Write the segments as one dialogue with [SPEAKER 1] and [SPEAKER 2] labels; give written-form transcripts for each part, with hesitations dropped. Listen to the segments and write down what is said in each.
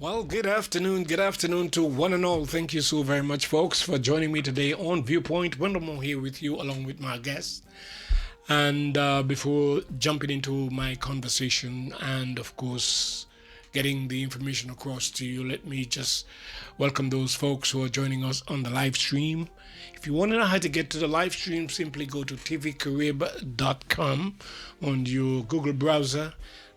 [SPEAKER 1] Well, good afternoon. Good afternoon to one and all. Thank you so very much, folks, for joining me today on Viewpoint. Wonderful here with you, along with my guests. And before jumping into my conversation and, of course, getting the information across to you, let me just welcome those folks who are joining us on the live stream. If you want to know how to get to the live stream, simply go to tvcarib.com on your Google browser,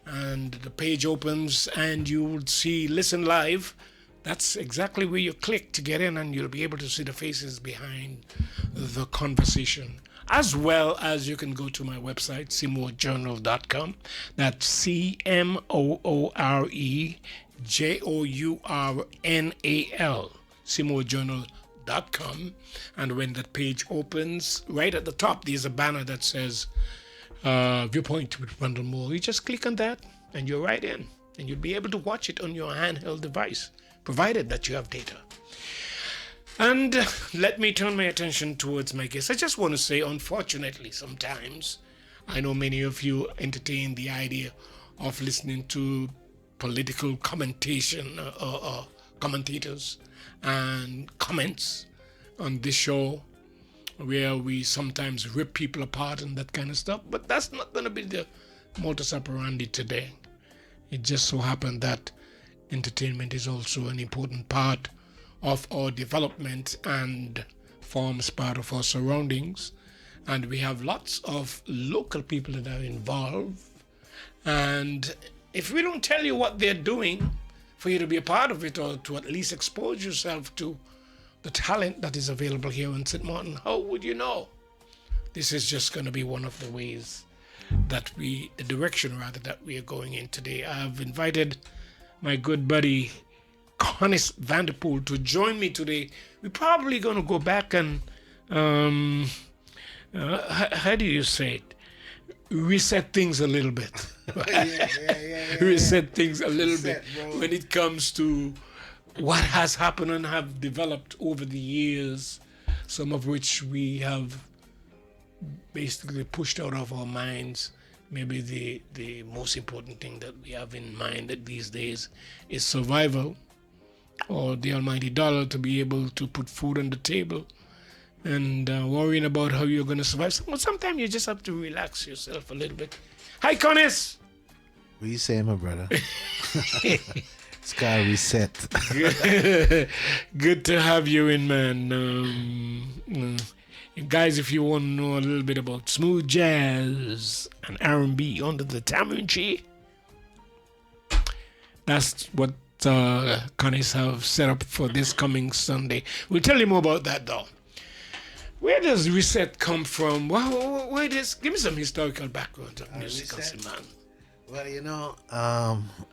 [SPEAKER 1] and the page opens and you will see Listen Live. That's exactly where you click to get in, and you'll be able to see the faces behind the conversation. As well as you can go to my website, cmorejournal.com. That's CMOOREJOURNAL, cmorejournal.com. And when that page opens, right at the top, there's a banner that says Viewpoint with Randall Moore. You just click on that and you're right in, and you'll be able to watch it on your handheld device, provided that you have data. And let me turn my attention towards my guests. I just want to say, unfortunately, sometimes I know many of you entertain the idea of listening to political commentation or commentators and comments on this show, where we sometimes rip people apart and that kind of stuff. But that's not going to be the modus operandi today. It just so happened that entertainment is also an important part of our development and forms part of our surroundings. And we have lots of local people that are involved. And if we don't tell you what they're doing for you to be a part of it, or to at least expose yourself to the talent that is available here in St. Maarten, how would you know? This is just going to be one of the ways that the direction rather, that we are going in today. I've invited my good buddy Connis Vanterpool to join me today. We're probably going to go back and, how do you say it? Reset things a little bit. Reset things a little bit when it comes to what has happened and have developed over the years, some of which we have basically pushed out of our minds. Maybe the most important thing that we have in mind these days is survival, or the almighty dollar, to be able to put food on the table, and worrying about how you're going to survive. Sometimes you just have to relax yourself a little bit. Hi, Connis.
[SPEAKER 2] What you saying, my brother? It's got to reset.
[SPEAKER 1] Good to have you in, man. Guys, if you want to know a little bit about smooth jazz and R&B under the tamarind tree, that's what Connis have set up for this coming Sunday. We'll tell you more about that, though. Where does reset come from? Where does, give me some historical background of music, man.
[SPEAKER 2] Well,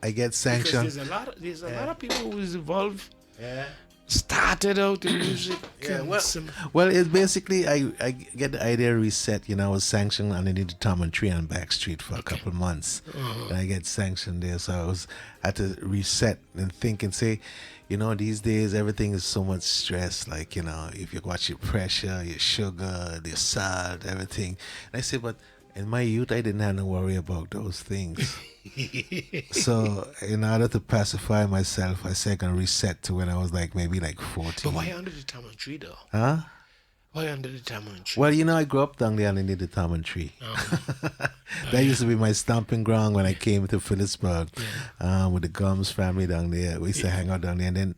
[SPEAKER 2] I get sanctioned.
[SPEAKER 1] Because there's a lot of people who's involved.
[SPEAKER 2] Yeah.
[SPEAKER 1] Started out in music.
[SPEAKER 2] Yeah. Well, it's basically I get the idea of reset. I was sanctioned underneath the Tom and Tree on Back Street for a couple of months, and I get sanctioned there. So I had to reset and think and say, these days everything is so much stress. Like, if you watch your pressure, your sugar, your salt, everything. And I say, but in my youth, I didn't have to worry about those things. So in order to pacify myself, I said I can reset to when I was maybe 14.
[SPEAKER 1] But why under the tamarind tree, though?
[SPEAKER 2] Huh?
[SPEAKER 1] Why under the tamarind tree?
[SPEAKER 2] Well, I grew up down there underneath the tamarind tree. That used to be my stomping ground when I came to Phillipsburg, with the Gums family down there. We used to hang out down there, and then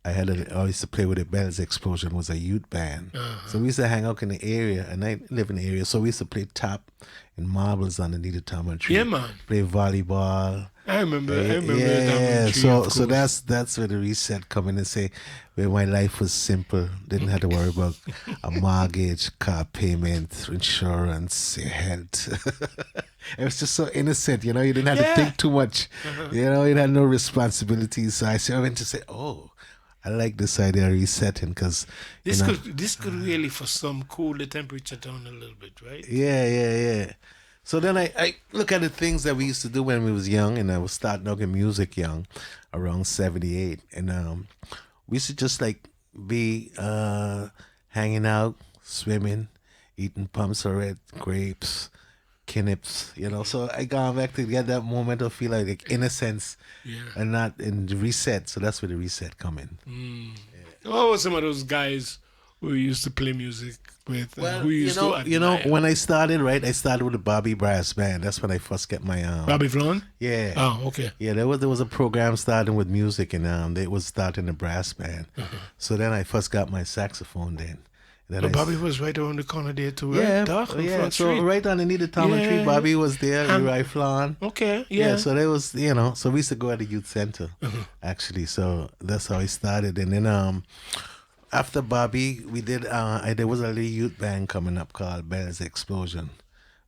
[SPEAKER 2] I used to play with the Bells Explosion, was a youth band. So we used to hang out in the area, and I live in the area, so we used to play tap and marbles underneath the tamarind tree.
[SPEAKER 1] Yeah, man.
[SPEAKER 2] Play volleyball.
[SPEAKER 1] I remember the
[SPEAKER 2] Yeah,
[SPEAKER 1] tamarind tree,
[SPEAKER 2] so that's where the reset come in and say, where my life was simple, didn't have to worry about a mortgage, car payment, insurance, your health. It was just so innocent, you didn't have to think too much. You had no responsibilities. So I went to say, I like this idea of resetting, because
[SPEAKER 1] this could really, for some, cool the temperature down a little bit, right?
[SPEAKER 2] Yeah. So then I look at the things that we used to do when we was young, and I was starting out in music young, around 78, and we used to just be hanging out, swimming, eating pommes grapes, Kinnips, you know. So I gone back to get that moment of feel like innocence
[SPEAKER 1] Yeah.
[SPEAKER 2] and not in the reset. So that's where the reset come in.
[SPEAKER 1] What were some of those guys who used to play music with? Who you used to admire?
[SPEAKER 2] when I started, right, I started with the Bobby Brass Band. That's when I first get my
[SPEAKER 1] Bobby Vaughn?
[SPEAKER 2] yeah.
[SPEAKER 1] Oh, okay.
[SPEAKER 2] Yeah, there was a program starting with music, and they was starting the brass band. So then I first got my saxophone. Then
[SPEAKER 1] But Bobby was right around the corner there too, right?
[SPEAKER 2] yeah,
[SPEAKER 1] Dark on
[SPEAKER 2] yeah.
[SPEAKER 1] Front
[SPEAKER 2] So
[SPEAKER 1] Street.
[SPEAKER 2] right underneath the Tom and Tree,
[SPEAKER 1] Yeah.
[SPEAKER 2] Bobby was there.
[SPEAKER 1] And-
[SPEAKER 2] Uri Flan.
[SPEAKER 1] Okay,
[SPEAKER 2] Yeah,
[SPEAKER 1] yeah.
[SPEAKER 2] so there was, so we used to go at the youth center, actually. So that's how I started. And then after Bobby, we did. There was a little youth band coming up called Bell's Explosion,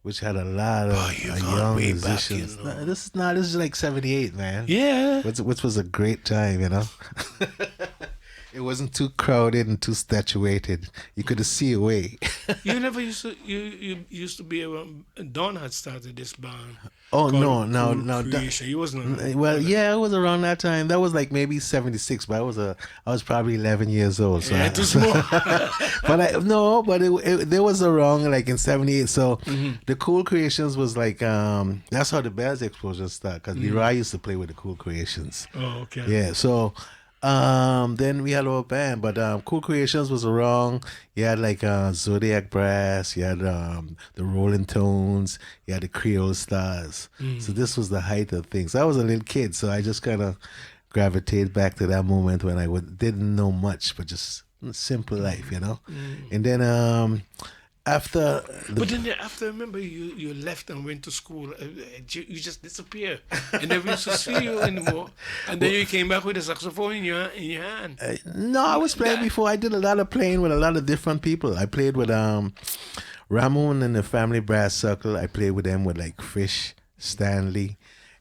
[SPEAKER 2] which had a lot of
[SPEAKER 1] you've gone
[SPEAKER 2] young
[SPEAKER 1] way back,
[SPEAKER 2] musicians. This is like '78, man.
[SPEAKER 1] Yeah.
[SPEAKER 2] Which was a great time, It wasn't too crowded and too statuated. You could see away.
[SPEAKER 1] You never used to. You used to be around. Don had started this band.
[SPEAKER 2] Oh
[SPEAKER 1] called
[SPEAKER 2] no.
[SPEAKER 1] Cool Creation. He wasn't. around.
[SPEAKER 2] Well, yeah, it was around that time. That was like maybe '76, but I was probably 11 years old. So
[SPEAKER 1] Yeah, too small.
[SPEAKER 2] but there was around like in '78. So the Cool Creations was like that's how the Bells Explosion started, because Leroy used to play with the Cool Creations.
[SPEAKER 1] Oh, okay.
[SPEAKER 2] Yeah, so then we had our band, but Cool Creations was around. You had like Zodiac Brass, you had the Rolling Tones, you had the Creole Stars. So this was the height of things. I was a little kid, so I just kind of gravitated back to that moment when I didn't know much, but just simple life, And then after
[SPEAKER 1] But then after, remember, you left and went to school. You just disappeared, and never used to see you anymore. And then you came back with a saxophone in your hand.
[SPEAKER 2] No, I was playing before. I did a lot of playing with a lot of different people. I played with Ramon and the Family Brass Circle. I played with them with like Fish, Stanley,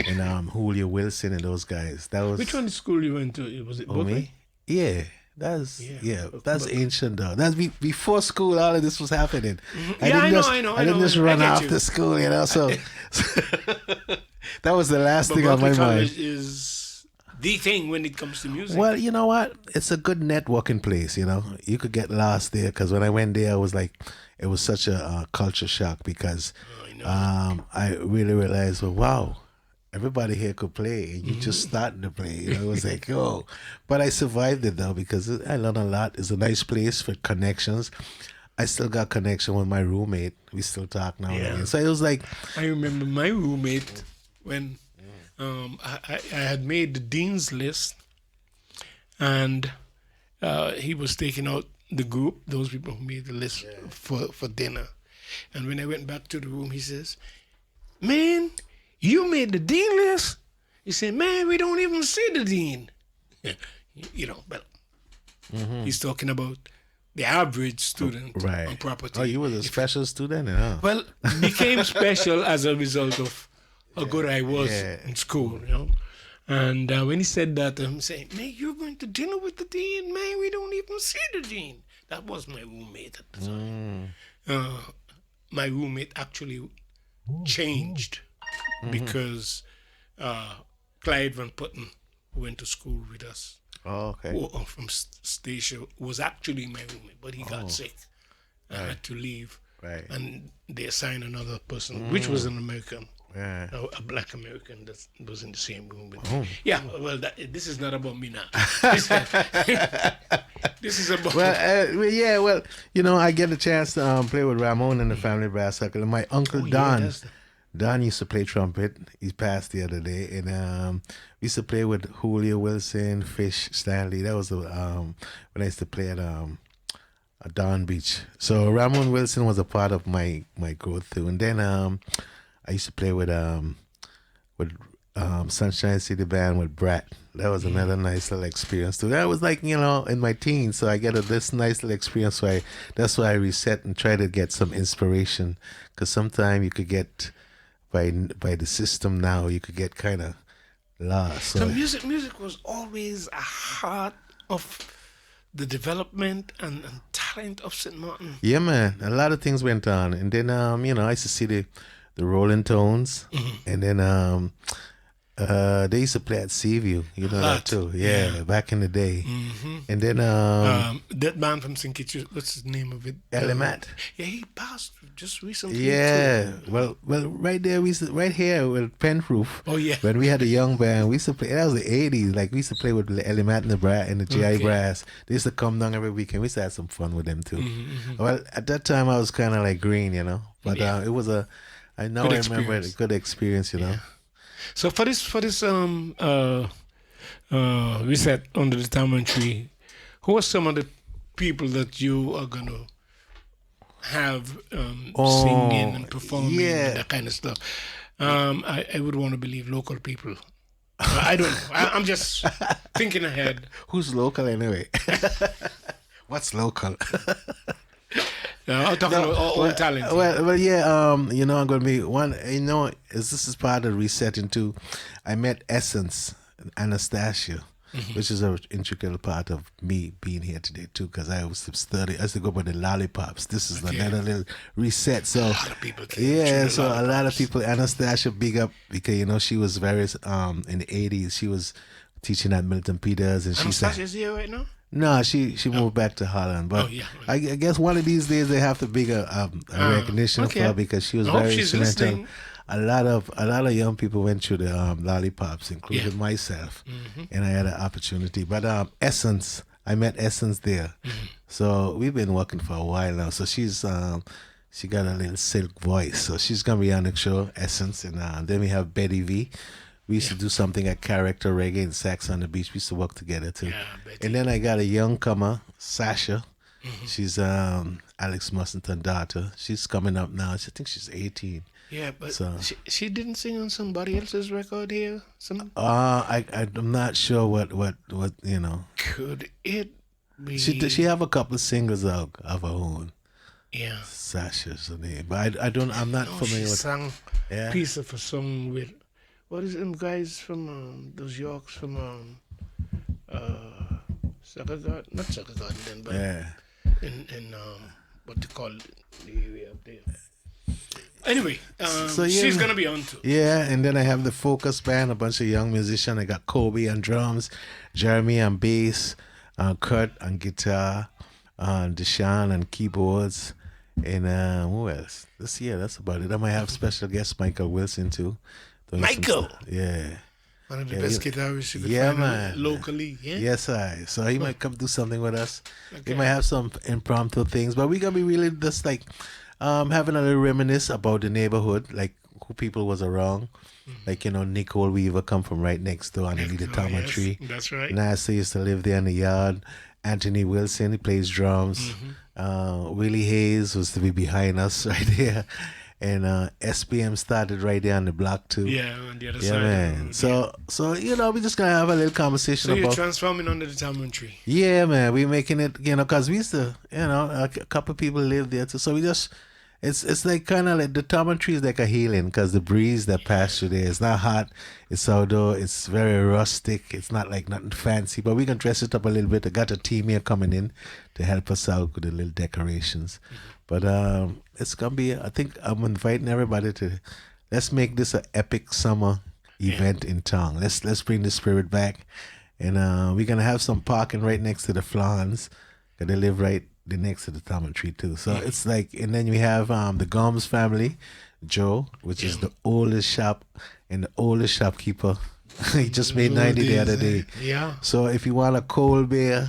[SPEAKER 2] and Julio Wilson and those guys. That was
[SPEAKER 1] Which one school you went to? Was it Berkeley?
[SPEAKER 2] me? Yeah. That's ancient though. That's before school. All of this was happening. I didn't just run after school, So that was the last thing on my
[SPEAKER 1] Berkeley
[SPEAKER 2] mind.
[SPEAKER 1] College is the thing when it comes to music.
[SPEAKER 2] Well, you know what? It's a good networking place. You could get lost there, because when I went there, I was like, it was such a culture shock, because I really realized, well, wow. Everybody here could play, and you just starting to play. It was like, oh. But I survived it, though, because I learned a lot. It's a nice place for connections. I still got connection with my roommate. We still talk now and again. So it was like...
[SPEAKER 1] I remember my roommate when I had made the dean's list, and he was taking out the group, those people who made the list for dinner. And when I went back to the room, he says, "Man, you made the dean list?" He said, "Man, we don't even see the dean." But he's talking about the average student on property.
[SPEAKER 2] Oh, you was a special student? Yeah.
[SPEAKER 1] Well, became special as a result of how good I was in school, And when he said that, I'm saying, "Man, you're going to dinner with the dean? Man, we don't even see the dean." That was my roommate at the time. My roommate actually changed because Clyde Van Putten, who went to school with us, from Stacia, was actually my roommate, but he got sick and had to leave.
[SPEAKER 2] Right.
[SPEAKER 1] And they assigned another person, which was an American, a black American that was in the same room with me. Yeah, well, this is not about me now. This is about...
[SPEAKER 2] I get a chance to play with Ramon and the Family Brass Circle. And my uncle Don... Don used to play trumpet. He passed the other day, and we used to play with Julio Wilson, Fish, Stanley. That was when I used to play at Don Beach. So Ramon Wilson was a part of my growth too. And then I used to play with Sunshine City Band with Brat. That was another nice little experience too. That was like in my teens, so I get this nice little experience. So that's why I reset and try to get some inspiration, because sometimes you could get by the system now, you could get kind of lost.
[SPEAKER 1] So music was always a heart of the development and talent of St.Maarten.
[SPEAKER 2] Yeah, man. A lot of things went on. And then, I used to see the Rolling Tones. And then They used to play at Seaview. You know that
[SPEAKER 1] Lot.
[SPEAKER 2] too. Yeah, back in the day. And then
[SPEAKER 1] That man from St. Kitts, what's his name of it?
[SPEAKER 2] Elimat.
[SPEAKER 1] Yeah, he passed just recently.
[SPEAKER 2] Yeah,
[SPEAKER 1] Too.
[SPEAKER 2] well, right there, right here with Penroof.
[SPEAKER 1] Oh yeah.
[SPEAKER 2] When we had a young band, we used to play. That was the '80s. Like we used to play with Elimat and the GI Brass. They used to come down every weekend. We used to have some fun with them too. Well, at that time, I was kind of like green, but it was I remember it, a good experience, you know.
[SPEAKER 1] So for this reset under the tamarind tree, who are some of the people that you are gonna have singing and performing and that kind of stuff? I would want to believe local people. I don't know. I'm just thinking ahead.
[SPEAKER 2] Who's local anyway? What's local?
[SPEAKER 1] I'm talking about all talent.
[SPEAKER 2] Well, yeah. I'm gonna be one. As this is part of resetting too. I met Essence and Anastasia, which is an integral part of me being here today too. Because I used to go by the Lollipops. This is another little reset. So
[SPEAKER 1] a lot of people came
[SPEAKER 2] so a lot of people. Anastasia, big up because she was very in the '80s. She was teaching at Milton Peters, and
[SPEAKER 1] Anastasia's here right now.
[SPEAKER 2] No, she moved back to Holland, but I guess one of these days they have to big a recognition for her because she was very instrumental.
[SPEAKER 1] Listening.
[SPEAKER 2] A lot of young people went through the Lollipops, including myself, and I had an opportunity. But Essence, I met Essence there, so we've been working for a while now. So she's she got a little silk voice, so she's gonna be on the show, Essence, and then we have Betty V. We used to do something at Character Reggae and Sax on the Beach. We used to work together too. Yeah, and then I got a young comer, Sasha. She's Alex Mussington's daughter. She's coming up now. I think she's 18.
[SPEAKER 1] Yeah, but she didn't sing on somebody else's record here.
[SPEAKER 2] I'm not sure what
[SPEAKER 1] Could it be?
[SPEAKER 2] She have a couple of singles out of her own.
[SPEAKER 1] Yeah,
[SPEAKER 2] Sasha's the name, but I'm not familiar with.
[SPEAKER 1] She sang a piece of a song with. What is them guys from those Yorks from Sucker Garden? Not Sucker Garden then, but in what they call the area up there. Anyway, she's gonna be on too.
[SPEAKER 2] Yeah, and then I have the Focus Band, a bunch of young musicians. I got Kobe on drums, Jeremy on bass, Kurt on guitar, Deshaun on keyboards, and who else? That's about it. I might have special guest Michael Wilson too.
[SPEAKER 1] Michael,
[SPEAKER 2] one
[SPEAKER 1] of the best guitarists you could find locally. Yeah,
[SPEAKER 2] yes, so he might come do something with us. He might have some impromptu things, but we're gonna be really just like having a little reminisce about the neighborhood, like who people was around. Like Nicole Weaver come from right next door underneath the tamarind tree.
[SPEAKER 1] That's right.
[SPEAKER 2] Nasa used to live there in the yard. Anthony Wilson, he plays drums. Willie Hayes was to be behind us right there. And SPM started right there on the block too.
[SPEAKER 1] Yeah, on the other side.
[SPEAKER 2] Yeah, man. So we're just gonna have a little conversation.
[SPEAKER 1] So you're transforming under the tamarind tree.
[SPEAKER 2] Yeah, man. We're making it, because we used to, a couple of people live there too. So we just, it's like kind of like the tamarind tree is like a healing because the breeze that passed through there, it's not hot, it's outdoor, it's very rustic. It's not like nothing fancy, but we can dress it up a little bit. I got a team here coming in to help us out with the little decorations. But it's going to be, I think I'm inviting everybody to, let's make this an epic summer event in town. Let's bring the spirit back. And we're going to have some parking right next to the Flans. They live right next to the tamarind tree too. So it's like, and then we have the Gomes family, Joe, which is the oldest shop and the oldest shopkeeper. He just made 90 the other day.
[SPEAKER 1] Yeah.
[SPEAKER 2] So if you want a cold beer,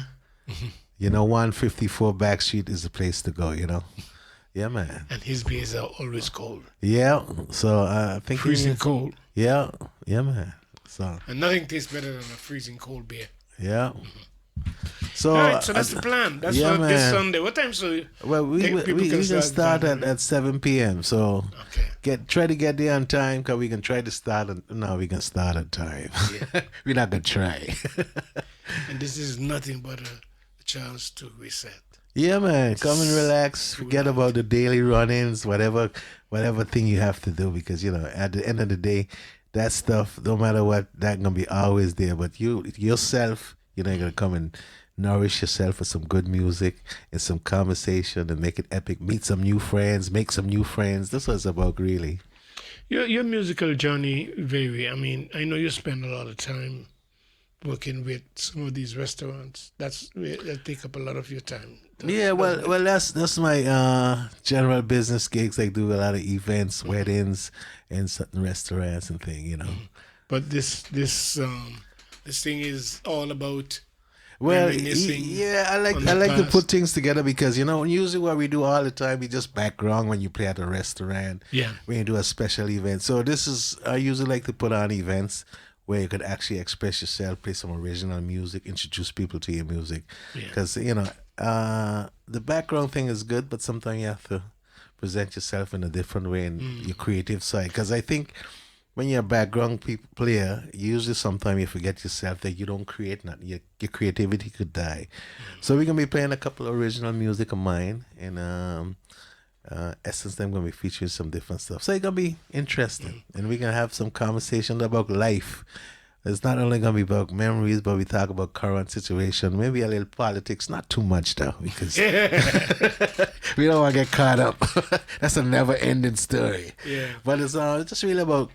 [SPEAKER 2] 154 Back Street is the place to go, Yeah, man.
[SPEAKER 1] And his beers are always cold.
[SPEAKER 2] Yeah. So I think
[SPEAKER 1] freezing cold.
[SPEAKER 2] Yeah, man. So
[SPEAKER 1] and nothing tastes better than a freezing cold beer.
[SPEAKER 2] Yeah. So,
[SPEAKER 1] all right, so that's the plan. That's for this Sunday. What time? So
[SPEAKER 2] we can start at 7 p.m. So try to get there on time because we can try to start. We can start on time. Yeah. We're not gonna try.
[SPEAKER 1] And this is nothing but a chance to reset.
[SPEAKER 2] Yeah, man. Come and relax. Forget about the daily run-ins, whatever thing you have to do, because at the end of the day, that stuff, no matter what, that's gonna be always there. But yourself, you're gonna come and nourish yourself with some good music and some conversation and make it epic. Meet some new friends, make some new friends. That's what it's about, really.
[SPEAKER 1] Your musical journey vary. I mean, I know you spend a lot of time working with some of these restaurants. That take up a lot of your time.
[SPEAKER 2] Yeah,
[SPEAKER 1] Doesn't it?
[SPEAKER 2] well, that's my general business gigs. I do a lot of events, weddings, and certain restaurants and thing.
[SPEAKER 1] But this thing is all about
[SPEAKER 2] Well,
[SPEAKER 1] reminiscing
[SPEAKER 2] yeah,
[SPEAKER 1] on
[SPEAKER 2] I
[SPEAKER 1] the
[SPEAKER 2] like to put
[SPEAKER 1] past.
[SPEAKER 2] things together because usually what we do all the time we just background when you play at a restaurant,
[SPEAKER 1] Yeah.
[SPEAKER 2] when you do a special event. So this is I usually like to put on events where you could actually express yourself, play some original music, introduce people to your music,
[SPEAKER 1] Yeah.
[SPEAKER 2] because the background thing is good, but sometimes you have to present yourself in a different way in your creative side. Because I think when you're a background player, usually sometimes you forget yourself that you don't create nothing. Your creativity could die. So we're gonna be playing a couple of original music of mine, and Essence them gonna be featuring some different stuff. So it's gonna be interesting, and we're gonna have some conversation about life. It's not only gonna be about memories, but we talk about current situation, maybe a little politics, not too much though, because we don't want to get caught up. That's a never-ending story.
[SPEAKER 1] Yeah.
[SPEAKER 2] But it's just really about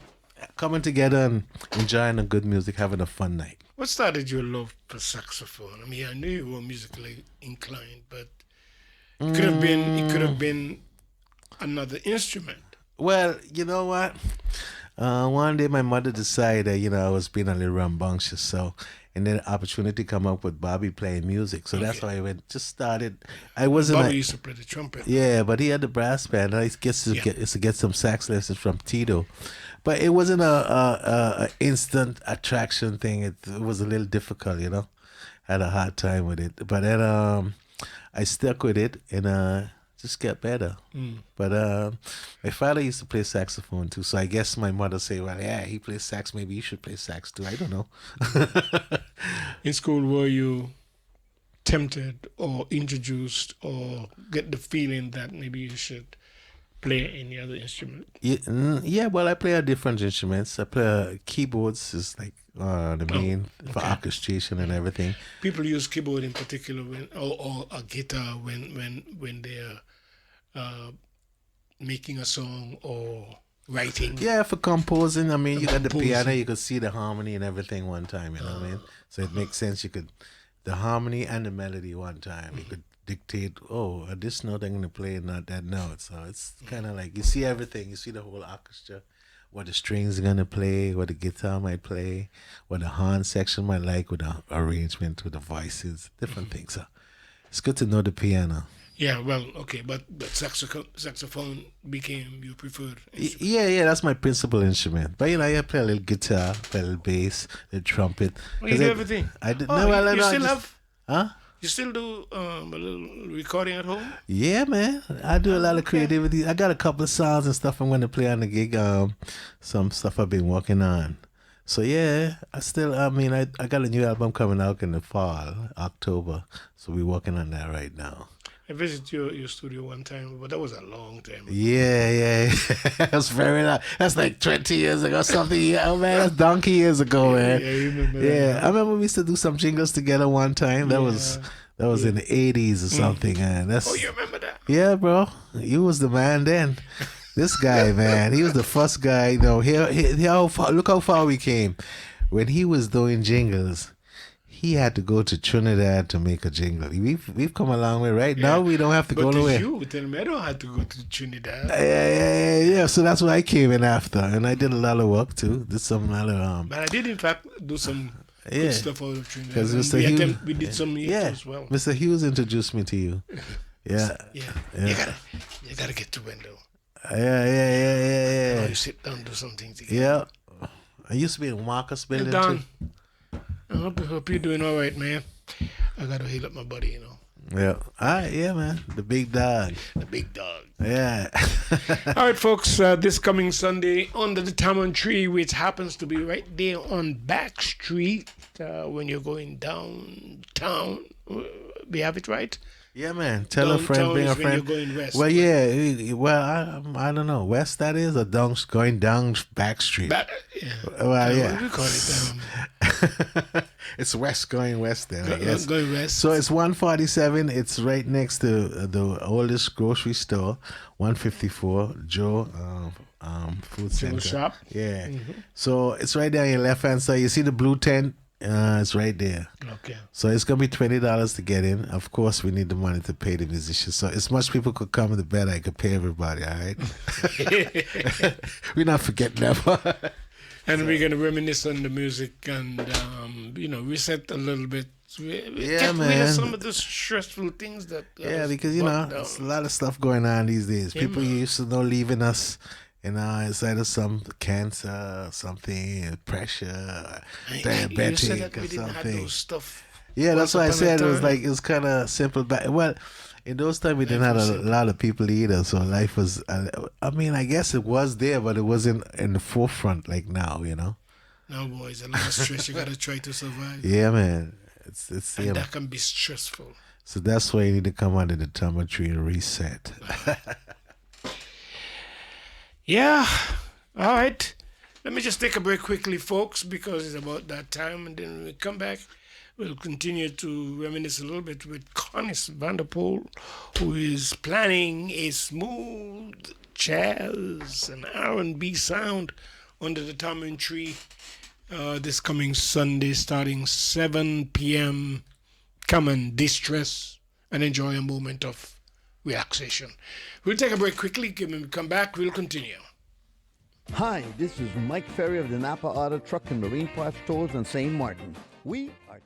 [SPEAKER 2] coming together and enjoying a good music, having a fun night.
[SPEAKER 1] What started your love for saxophone? I mean, I knew you were musically inclined, but it could have been another instrument.
[SPEAKER 2] Well, you know what? One day my mother decided, I was being a little rambunctious, and then opportunity come up with Bobby playing music. So that's
[SPEAKER 1] Okay.
[SPEAKER 2] why just started. I wasn't
[SPEAKER 1] Bobby
[SPEAKER 2] like,
[SPEAKER 1] used to play the trumpet.
[SPEAKER 2] yeah, but he had the brass band. I guess to get some sax lessons from Tito. But it wasn't a instant attraction thing. It was a little difficult, Had a hard time with it. But then I stuck with it and just get better. But my father used to play saxophone too. So I guess my mother say, well, yeah, he plays sax. Maybe you should play sax too. I don't know.
[SPEAKER 1] In school, were you tempted or introduced or get the feeling that maybe you should play any other instrument?
[SPEAKER 2] Yeah, well, I play different instruments. I play keyboards is like the main for
[SPEAKER 1] okay.
[SPEAKER 2] orchestration and everything.
[SPEAKER 1] People use keyboard in particular or a guitar when they're making a song or writing.
[SPEAKER 2] Yeah, for composing, I mean, you got the piano,
[SPEAKER 1] Composing.
[SPEAKER 2] you could see the harmony and everything one time, you know what I mean? So it makes sense. You could, the harmony and the melody one time. You could dictate, oh, this note I'm going to play and not that note. So it's kind of like you see everything. You see the whole orchestra, what the strings are going to play, what the guitar might play, what the horn section might like with the arrangement, with the voices, different things. So it's good to know the piano.
[SPEAKER 1] Yeah, well, okay, but saxophone became your preferred instrument.
[SPEAKER 2] Yeah, that's my principal instrument. But I play a little guitar, play a little bass, a little trumpet.
[SPEAKER 1] Oh, you do everything.
[SPEAKER 2] I did.
[SPEAKER 1] Oh,
[SPEAKER 2] No, well,
[SPEAKER 1] you
[SPEAKER 2] no, I
[SPEAKER 1] still
[SPEAKER 2] just,
[SPEAKER 1] have?
[SPEAKER 2] huh?
[SPEAKER 1] You still do a little recording at home?
[SPEAKER 2] Yeah, man. I do a lot of creativity. I got a couple of songs and stuff I'm going to play on the gig. Some stuff I've been working on. So yeah, I got a new album coming out in the fall, October. So we're working on that right now.
[SPEAKER 1] I visited your studio one time, but that was a long time ago.
[SPEAKER 2] Yeah. That's very long. That's like 20 years ago, something. Yeah, man, that's donkey years ago, man.
[SPEAKER 1] Yeah, you remember that.
[SPEAKER 2] Yeah, I remember we used to do some jingles together one time. That was in the 80s or something, man.
[SPEAKER 1] Oh, you remember that?
[SPEAKER 2] Yeah, bro. You was the man then. This guy, man, he was the first guy. Look how far we came. When he was doing jingles, he had to go to Trinidad to make a jingle. We've come a long way. Right now, we don't have to go nowhere.
[SPEAKER 1] But you tell me I don't have to go to Trinidad.
[SPEAKER 2] Yeah. So that's what I came in after, and I did a lot of work too. Did some other
[SPEAKER 1] But I did in fact do some good stuff out of Trinidad.
[SPEAKER 2] because
[SPEAKER 1] And we did some here as well.
[SPEAKER 2] Mr. Hughes introduced me to you. Yeah.
[SPEAKER 1] You gotta get to Wendell.
[SPEAKER 2] Yeah.
[SPEAKER 1] You sit down, do something together.
[SPEAKER 2] Yeah. I used to be in Marcus building
[SPEAKER 1] Don,
[SPEAKER 2] too.
[SPEAKER 1] I hope you're doing all right, man. I gotta heal up my body,
[SPEAKER 2] Yeah. Yeah, man. The big dog.
[SPEAKER 1] The big dog.
[SPEAKER 2] Yeah.
[SPEAKER 1] All right, folks. This coming Sunday, Under the Tamarind Tree, which happens to be right there on Back Street when you're going downtown. We have it right?
[SPEAKER 2] Yeah, man. Tell a friend, bring a friend.
[SPEAKER 1] When you're going west.
[SPEAKER 2] Well, yeah. Well, I don't know. West that is, or going down Back Street. Well, yeah.
[SPEAKER 1] What do we call it?
[SPEAKER 2] It's west going west then, I guess.
[SPEAKER 1] Going west.
[SPEAKER 2] So it's 147. It's right next to the oldest grocery store, 154. Joe, food
[SPEAKER 1] Fuel
[SPEAKER 2] center.
[SPEAKER 1] shop.
[SPEAKER 2] Yeah. So it's right there on your left hand side. You see the blue tent? It's right there.
[SPEAKER 1] Okay.
[SPEAKER 2] So it's gonna be $20 to get in. Of course, we need the money to pay the musicians. So as much people could come, the better. I could pay everybody. All right. We're not forgetting that.
[SPEAKER 1] And we're gonna reminisce on the music and reset a little bit.
[SPEAKER 2] Yeah,
[SPEAKER 1] Get rid of
[SPEAKER 2] man.
[SPEAKER 1] some of the stressful things that
[SPEAKER 2] Yeah, because there's a lot of stuff going on these days.
[SPEAKER 1] Yeah,
[SPEAKER 2] People
[SPEAKER 1] man.
[SPEAKER 2] used to know leaving us, it's either some cancer, something, pressure,
[SPEAKER 1] You said
[SPEAKER 2] diabetic,
[SPEAKER 1] that
[SPEAKER 2] or
[SPEAKER 1] we didn't have
[SPEAKER 2] something.
[SPEAKER 1] those stuff.
[SPEAKER 2] Yeah, that's
[SPEAKER 1] once
[SPEAKER 2] why I
[SPEAKER 1] upon a
[SPEAKER 2] said it was
[SPEAKER 1] time.
[SPEAKER 2] like it was kind of simple. Well, in those times we didn't
[SPEAKER 1] Life
[SPEAKER 2] have
[SPEAKER 1] was
[SPEAKER 2] a
[SPEAKER 1] simple.
[SPEAKER 2] lot of people either, so life was. I guess it was there, but it wasn't in the forefront like now.
[SPEAKER 1] No, boys, a lot of stress. You gotta try to survive,
[SPEAKER 2] Yeah, man. It's
[SPEAKER 1] and that can be stressful.
[SPEAKER 2] So that's why you need to come under the tometry and reset.
[SPEAKER 1] Yeah. All right. Let me just take a break quickly, folks, because it's about that time, and then when we come back, we'll continue to reminisce a little bit with Connis Vanterpool, who is planning a smooth jazz and R&B sound under the Tamarind Tree this coming Sunday, starting 7 p.m. Come and distress and enjoy a moment of relaxation. We'll take a break quickly. When we come back, we'll continue.
[SPEAKER 3] Hi, this is Mike Ferry of the Napa Auto Truck and Marine Parts Stores on St. Maarten. We are...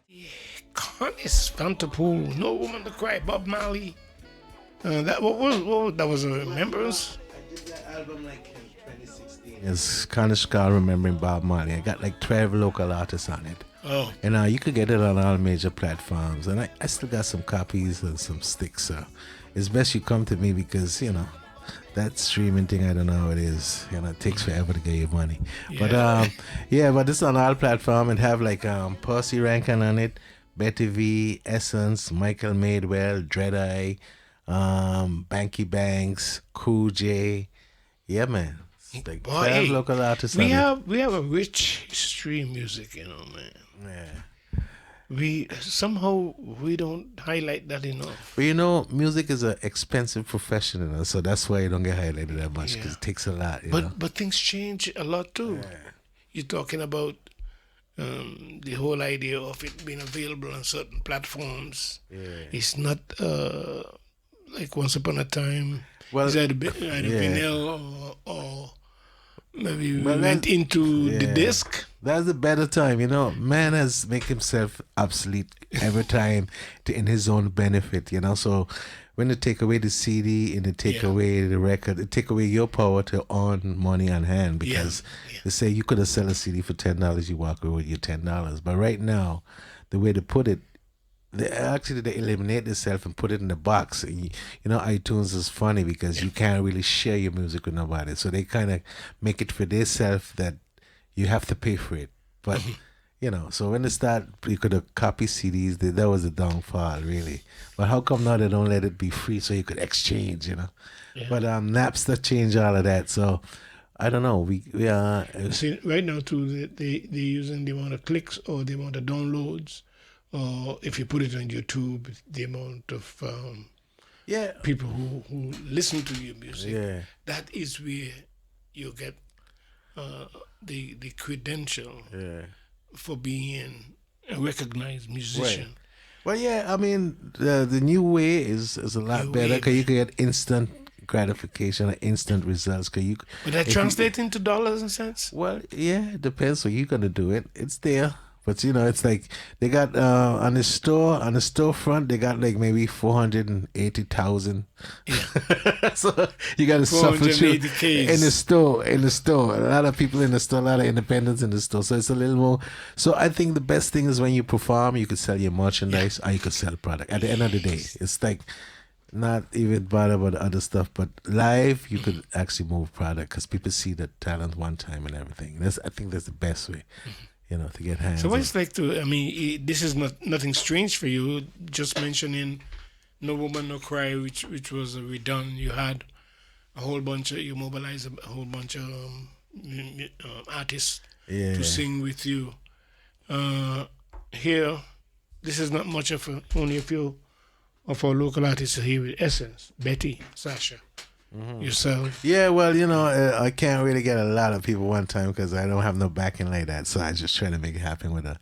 [SPEAKER 1] Connis Vanterpool, No Woman to Cry, Bob Marley. That was a remembrance.
[SPEAKER 2] I did that album like in 2016. It's Connis called Remembering Bob Marley. I got like 12 local artists on it.
[SPEAKER 1] Oh,
[SPEAKER 2] And you could get it on all major platforms. And I still got some copies and some sticks. So it's best you come to me because, that streaming thing, I don't know how it is. It takes forever to get your money.
[SPEAKER 1] Yeah.
[SPEAKER 2] But it's on all platforms and have like Percy Rankin on it, Betty V, Essence, Michael Madewell, Dread Eye, Banky Banks, Cool J. Yeah, man. It's like
[SPEAKER 1] Boy,
[SPEAKER 2] 12
[SPEAKER 1] hey,
[SPEAKER 2] local artists
[SPEAKER 1] we
[SPEAKER 2] on
[SPEAKER 1] have a rich history in music, man.
[SPEAKER 2] it. Yeah.
[SPEAKER 1] We don't highlight that enough.
[SPEAKER 2] But music is an expensive profession, so that's why you don't get highlighted that much because
[SPEAKER 1] Yeah.
[SPEAKER 2] it takes a lot. You know?
[SPEAKER 1] But things change a lot too. You're talking about the whole idea of it being available on certain platforms.
[SPEAKER 2] Yeah.
[SPEAKER 1] It's not like once upon a time.
[SPEAKER 2] Well,
[SPEAKER 1] It's either
[SPEAKER 2] yeah.
[SPEAKER 1] vinyl or maybe we
[SPEAKER 2] Well,
[SPEAKER 1] went into the
[SPEAKER 2] yeah.
[SPEAKER 1] disc.
[SPEAKER 2] That's a better time, Man has make himself obsolete every time in his own benefit, So when they take away the CD and they take
[SPEAKER 1] Yeah.
[SPEAKER 2] away the record, they take away your power to earn money on hand because
[SPEAKER 1] Yeah.
[SPEAKER 2] they say you could have sell a CD for $10, you walk away with your $10. But right now, the way to put it, they eliminate themselves and put it in the box. iTunes is funny because you can't really share your music with nobody. So they kind of make it for themselves that you have to pay for it. But, so when they start, you could have copy CDs. That was a downfall, really. But how come now they don't let it be free so you could exchange,
[SPEAKER 1] Yeah.
[SPEAKER 2] But Napster changed all of that. So I don't know. We
[SPEAKER 1] See, right now too, they're using the amount of clicks or the amount of downloads, or if you put it on YouTube, the amount of
[SPEAKER 2] yeah.
[SPEAKER 1] people who listen to your music.
[SPEAKER 2] Yeah.
[SPEAKER 1] That is where you get the credential
[SPEAKER 2] Yeah.
[SPEAKER 1] for being a recognized musician.
[SPEAKER 2] Well, yeah, I mean, the new way is a lot
[SPEAKER 1] New
[SPEAKER 2] better
[SPEAKER 1] way,
[SPEAKER 2] because you can get instant gratification, instant results.
[SPEAKER 1] But that
[SPEAKER 2] if you-
[SPEAKER 1] translate into dollars and cents?
[SPEAKER 2] Well, yeah, it depends. So you're gonna do it. It's there, but it's like they got on the storefront they got like maybe 480,000.
[SPEAKER 1] Yeah.
[SPEAKER 2] So you got to suffer through
[SPEAKER 1] 480Ks.
[SPEAKER 2] in the store. A lot of people in the store, a lot of independents in the store. So it's a little more. So I think the best thing is when you perform, you could sell your merchandise or you could sell product. At the end of the day, it's like not even bother about the other stuff, but live you could actually move product because people see the talent one time and everything. I think that's the best way, to get hands.
[SPEAKER 1] So what
[SPEAKER 2] on.
[SPEAKER 1] it's like to, this is nothing strange for you, just mentioning No Woman, No Cry, which was redone. You had you mobilized a whole bunch of artists
[SPEAKER 2] Yeah.
[SPEAKER 1] to sing with you. Here, this is not much of only a few of our local artists here with Essence, Betty, Sasha, yourself?
[SPEAKER 2] Yeah, well, I can't really get a lot of people one time because I don't have no backing like that. So I just try to make it happen with a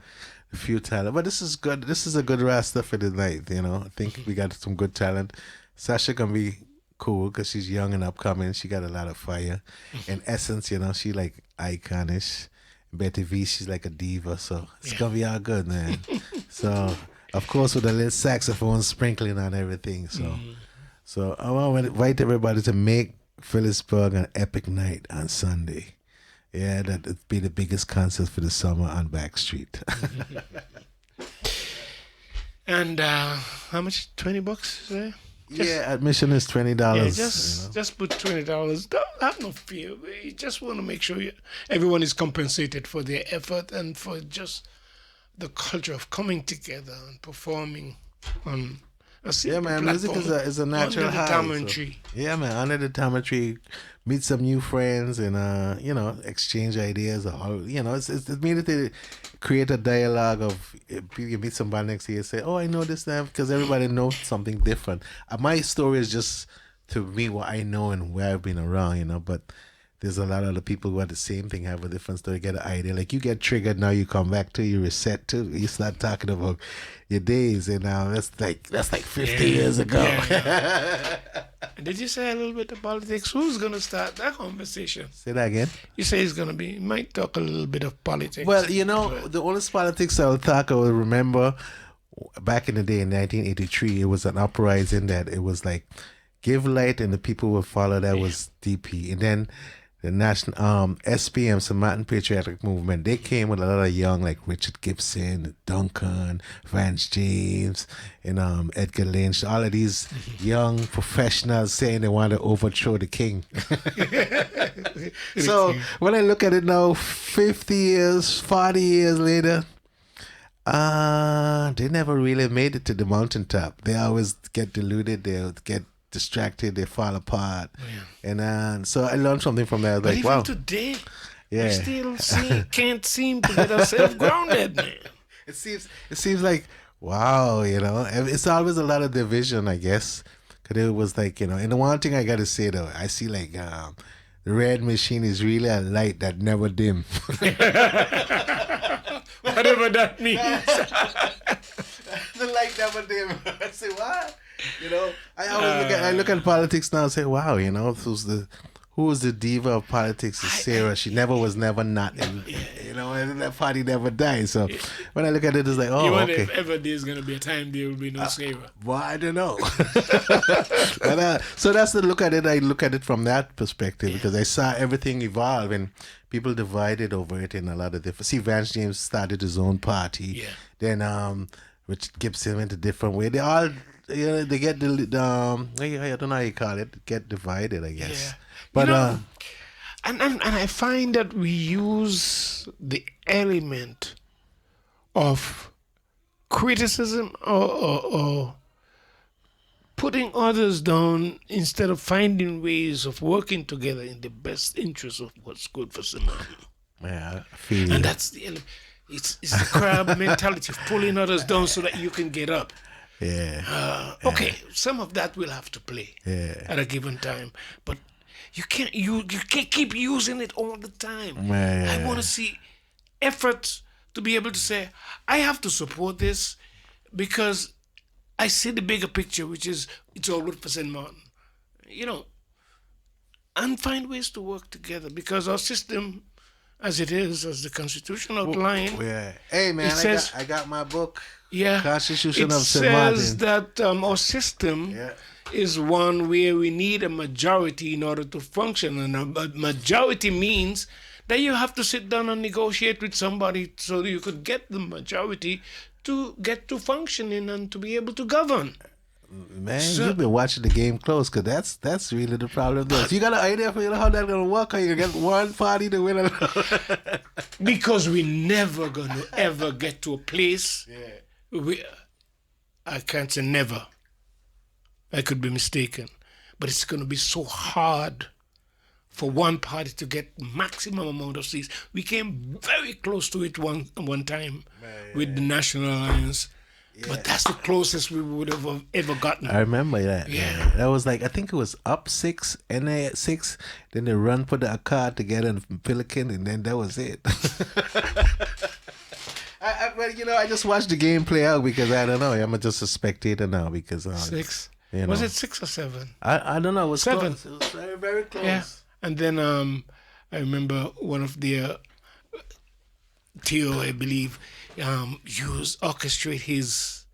[SPEAKER 2] few talent. But this is good. This is a good roster for the night. I think we got some good talent. Sasha can be cool because she's young and upcoming. She got a lot of fire. In Essence, she like iconish. Betty V, she's like a diva. So it's gonna be all good, man. So of course with a little saxophone sprinkling on everything. So I want to invite everybody to make Phillipsburg an epic night on Sunday. Yeah, that'd be the biggest concert for the summer on Backstreet.
[SPEAKER 1] And how much? $20 is there?
[SPEAKER 2] Yeah, admission is $20.
[SPEAKER 1] Yeah, just put $20. Don't have no fear. You just want to make sure everyone is compensated for their effort and for just the culture of coming together and performing on a simple
[SPEAKER 2] man, music is a natural
[SPEAKER 1] under the
[SPEAKER 2] high.
[SPEAKER 1] tamarind tree.
[SPEAKER 2] Yeah, man, under the tamarind tree, meet some new friends and exchange ideas. It's immediately create a dialogue of you meet somebody next to you and say, "Oh, I know this now," because everybody knows something different. My story is just to me what I know and where I've been around, but there's a lot of other people who have the same thing, have a different story, get an idea. Like you get triggered now, you come back to, you reset to, you start talking about your days, and now that's like 50 years ago.
[SPEAKER 1] Yeah. Did you say a little bit of politics? Who's gonna start that conversation?
[SPEAKER 2] Say that again.
[SPEAKER 1] You say it's gonna be. You might talk a little bit of politics.
[SPEAKER 2] Well, the only politics I will remember back in the day in 1983, it was an uprising that it was like give light and the people will follow. That was DP, and then the national SPM, St.Maarten Patriotic Movement, they came with a lot of young like Richard Gibson, Duncan, Vance James, and Edgar Lynch, all of these young professionals saying they want to overthrow the king. So when I look at it now, 50 years, 40 years later, they never really made it to the mountaintop. They always get deluded, they get distracted, they fall apart. And so I learned something from that.
[SPEAKER 1] But
[SPEAKER 2] Like,
[SPEAKER 1] even
[SPEAKER 2] wow.
[SPEAKER 1] today, we still can't seem to get ourselves grounded, man.
[SPEAKER 2] It seems like, wow, it's always a lot of division, I guess. Because it was like, and the one thing I got to say, though, I see like the red machine is really a light that never dim.
[SPEAKER 1] Whatever that means.
[SPEAKER 2] The light never dim. I say, what? I always look at politics now and say, wow, who was the diva of politics is Sarah. She was never not. And, and that party never died. So when I look at it, it's like, oh, okay.
[SPEAKER 1] If ever there's going to be a time there will be no Sarah.
[SPEAKER 2] Well, I don't know. But, so that's the look at it. I look at it from that perspective because I saw everything evolve and people divided over it in a lot of different. See, Vance James started his own party. Yeah. Then Richard Gibson went a different way. They all... they get I don't know how you call it, get divided, I guess.
[SPEAKER 1] Yeah.
[SPEAKER 2] But
[SPEAKER 1] and I find that we use the element of criticism or putting others down instead of finding ways of working together in the best interest of what's good for St.Maarten.
[SPEAKER 2] Yeah, I feel
[SPEAKER 1] and that's the element. It's the crab mentality of pulling others down so that you can get up. Okay, some of that will have to play at a given time, but you can't keep using it all the time. I want to see effort to be able to say, I have to support this because I see the bigger picture, which is it's all good for St.Maarten. And find ways to work together because our system, as it is, as the Constitution outlined.
[SPEAKER 2] Hey man, I got my book. Constitution of
[SPEAKER 1] It
[SPEAKER 2] St.Maarten.
[SPEAKER 1] says that our system is one where we need a majority in order to function, and a majority means that you have to sit down and negotiate with somebody so that you could get the majority to get to functioning and to be able to govern.
[SPEAKER 2] Man, you've been watching the game close, because that's really the problem. There. So you got an idea for how that's going to work? How you get one party to win?
[SPEAKER 1] Because we're never going to ever get to a place I can't say never. I could be mistaken. But it's going to be so hard for one party to get maximum amount of seats. We came very close to it one time with the National Alliance. But that's the closest we would have ever gotten.
[SPEAKER 2] I remember that.
[SPEAKER 1] Yeah.
[SPEAKER 2] That was like, I think it was up 6, NA at 6. Then they run put a card together in Pelican, and then that was it. Well, I just watched the game play out because I don't know. I'm just a spectator now because
[SPEAKER 1] 6.
[SPEAKER 2] You know.
[SPEAKER 1] Was it 6 or 7?
[SPEAKER 2] I don't know. It was
[SPEAKER 1] 7.
[SPEAKER 2] Close. It was very, very close.
[SPEAKER 1] Yeah. And then I remember one of their Theo, I believe, orchestrate his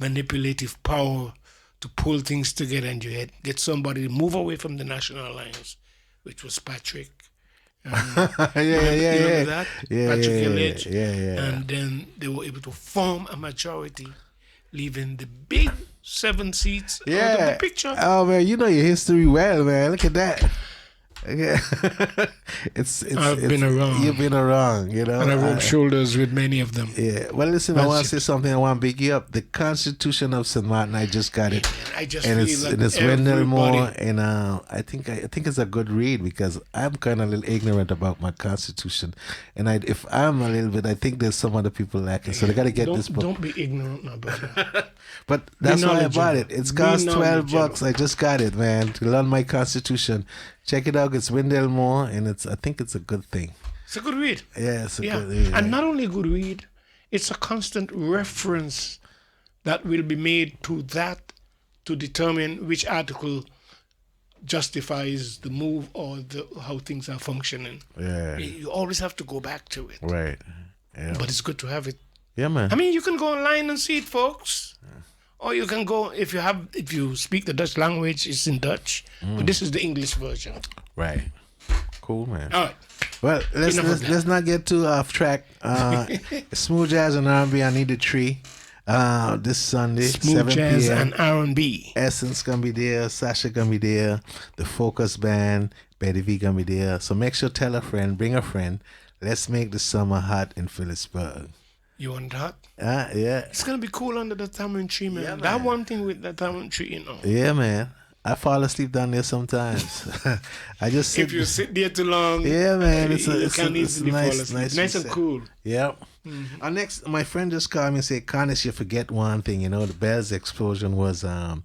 [SPEAKER 1] manipulative power to pull things together, and you get somebody to move away from the National Alliance, which was Patrick.
[SPEAKER 2] Yeah.
[SPEAKER 1] Remember that?
[SPEAKER 2] Yeah,
[SPEAKER 1] Patrick
[SPEAKER 2] yeah,
[SPEAKER 1] Elledge.
[SPEAKER 2] yeah.
[SPEAKER 1] And then they were able to form a majority, leaving the big 7 seats out of the picture.
[SPEAKER 2] Oh man, you know your history well, man. Look at that. Yeah.
[SPEAKER 1] I've been around.
[SPEAKER 2] You've been around,
[SPEAKER 1] And I rubbed shoulders with many of them.
[SPEAKER 2] Yeah. Well, listen, I want to say something. I want to big you up. The Constitution of St.Maarten, I just got it.
[SPEAKER 1] I just
[SPEAKER 2] and
[SPEAKER 1] feel like
[SPEAKER 2] it's Wendell Moore,
[SPEAKER 1] everybody.
[SPEAKER 2] and I think it's a good read because I'm kind of a little ignorant about my Constitution, and if I'm a little bit, I think there's some other people lacking, so they got to get this book.
[SPEAKER 1] Don't be ignorant, my brother.
[SPEAKER 2] But that's why I bought
[SPEAKER 1] knowledgeable.
[SPEAKER 2] it. It's
[SPEAKER 1] Be
[SPEAKER 2] cost $12.
[SPEAKER 1] knowledgeable.
[SPEAKER 2] I just got it, man, to learn my Constitution. Check it out. It's Wendell Moore, and I think it's a good thing.
[SPEAKER 1] It's a good read.
[SPEAKER 2] Yeah, it's a
[SPEAKER 1] Yeah.
[SPEAKER 2] good read.
[SPEAKER 1] And not only a good read, it's a constant reference that will be made to that to determine which article justifies the move or how things are functioning.
[SPEAKER 2] Yeah.
[SPEAKER 1] You always have to go back to it.
[SPEAKER 2] Right. Yeah.
[SPEAKER 1] But it's good to have it.
[SPEAKER 2] Yeah, man.
[SPEAKER 1] I mean, you can go online and see it, folks. Or you can go if you speak the Dutch language, it's in Dutch. But this is the English version.
[SPEAKER 2] Right. Cool, man.
[SPEAKER 1] All right.
[SPEAKER 2] Well, let's not get too off track. Smooth jazz and R&B. I need a tree. This Sunday,
[SPEAKER 1] Smooth
[SPEAKER 2] 7
[SPEAKER 1] jazz
[SPEAKER 2] p.m.
[SPEAKER 1] and R&B.
[SPEAKER 2] Essence gonna be there. Sasha gonna be there. The Focus Band, Betty V gonna be there. So make sure tell a friend, bring a friend. Let's make the summer hot in Phillipsburg.
[SPEAKER 1] You want that?
[SPEAKER 2] Yeah.
[SPEAKER 1] It's gonna be cool under the tamarind tree, man.
[SPEAKER 2] Yeah,
[SPEAKER 1] That
[SPEAKER 2] man.
[SPEAKER 1] one thing with the tamarind tree,
[SPEAKER 2] Yeah, man. I fall asleep down there sometimes. I just sit.
[SPEAKER 1] If you sit there too long,
[SPEAKER 2] Yeah, man. It's
[SPEAKER 1] you can easily fall
[SPEAKER 2] nice,
[SPEAKER 1] asleep. Nice and
[SPEAKER 2] reset.
[SPEAKER 1] cool.
[SPEAKER 2] Yep. Next, my friend just called me and said, Connis, you forget one thing. The Bells explosion was the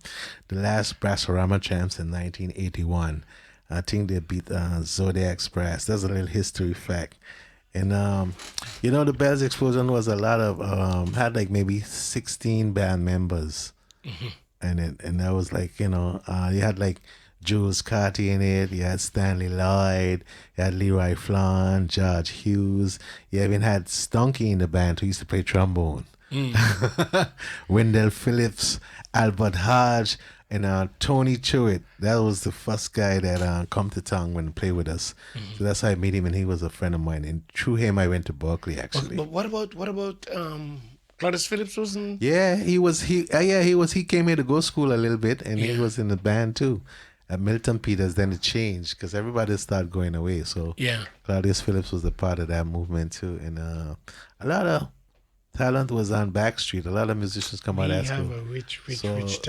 [SPEAKER 2] last Brassorama champs in 1981. I think they beat Zodiac Brass. That's a little history fact. And, the Bells explosion was a lot of, had like maybe 16 band members. And that was like, you had like Jules Carty in it, you had Stanley Lloyd, you had Leroy Flan, George Hughes, you even had Stunky in the band who used to play trombone. Wendell Phillips, Albert Hodge, and Tony Chewett. That was the first guy that come to town when he played with us. So that's how I met him, and he was a friend of mine. And through him, I went to Berkeley actually.
[SPEAKER 1] But what about Claudius Phillips wasn't?
[SPEAKER 2] Yeah, he was. He came here to go school a little bit, and he was in the band too. At Milton Peters, then it changed because everybody started going away. So
[SPEAKER 1] Yeah.
[SPEAKER 2] Claudius Phillips was a part of that movement too, and a lot of talent was on Backstreet. A lot of musicians come out
[SPEAKER 1] We
[SPEAKER 2] of that
[SPEAKER 1] have
[SPEAKER 2] school.
[SPEAKER 1] a rich